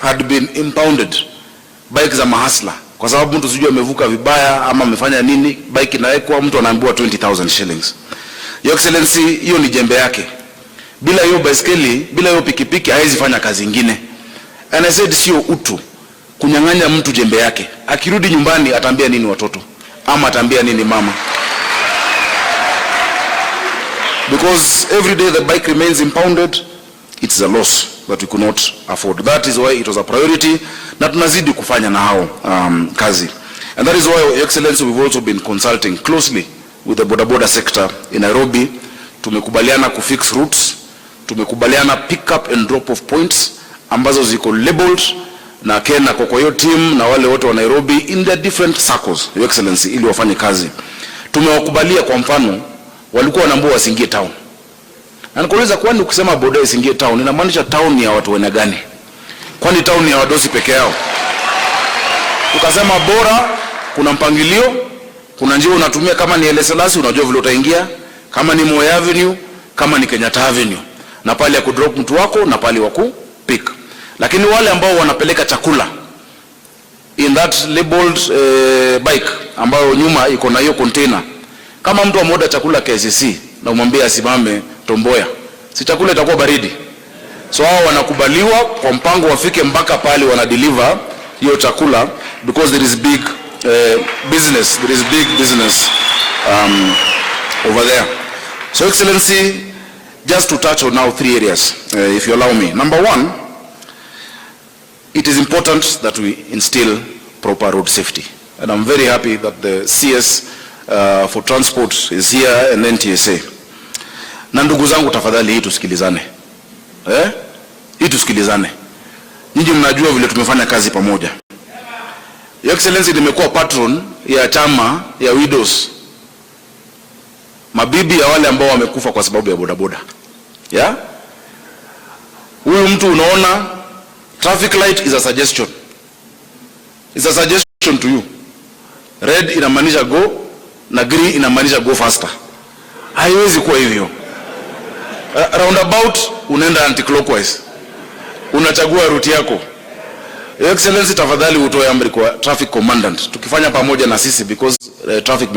had been impounded, bike za mahasla, kwa sababu mtu sijui amevuka vibaya ama amefanya nini, bike inawekwa, mtu anaambiwa 20,000 shillings. Your Excellency, hiyo ni jembe yake. Bila hiyo baiskeli, bila hiyo pikipiki haiwezi fanya kazi nyingine. And I said sio utu kunyang'anya mtu jembe yake. Akirudi nyumbani ataambia nini watoto? Ama ataambia nini mama? Because every day the bike remains impounded, it's a loss that we could not afford. That is why it was a priority, na tunazidi kufanya na hao kazi. And that is why, Your Excellency, we've also been consulting closely with the Bodaboda sector in Nairobi. Tumekubaliana kufix routes, tumekubaliana pick up and drop off points ambazo ziko labeled na Kenya kwa hiyo team na wale wote wa Nairobi in their different circles, Your Excellency, ili wafanye kazi. Tumewakubalia, kwa mfano walikuwa wanaambiwa wasingie town. Na nikuuliza, kwani ukisema boda isingie town inamaanisha town ni ya watu wena gani? Kwani town ni ya wadosi peke yao? Tukasema bora kuna mpangilio, kuna njia unatumia, kama ni Eleselasi unajua vile utaingia, kama ni Moi Avenue, kama ni Kenyatta Avenue, na pale ya kudrop mtu wako na pale wa kupick. Lakini wale ambao wanapeleka chakula in that labeled bike ambayo nyuma iko na hiyo container, kama mtu ameoda chakula KCC na umwambia asimame Tomboya, si chakula itakuwa baridi? So hao wanakubaliwa kwa mpango wafike mpaka pale wana deliver hiyo chakula, because there is big business, there is big business over there. So Excellency, just to touch on now 3 areas, if you allow me. Number 1, it is important that we instill proper road safety, and I'm very happy that the CS for transport is here and NTSA. Na ndugu zangu, tafadhali hii tusikilizane. Hii tusikilizane. Nyinyi mnajua vile tumefanya kazi pamoja. Your Excellency, nimekuwa patron ya chama ya widows, mabibi ya wale ambao wamekufa kwa sababu ya bodaboda. Huyu mtu unaona, traffic light is a suggestion. It's a suggestion to you. Red inamaanisha go na green inamaanisha go faster. Haiwezi kuwa hivyo. Roundabout unaenda anti-clockwise. Unachagua route yako. Your Excellency, tafadhali utoe amri kwa traffic commandant tukifanya pamoja na sisi, because traffic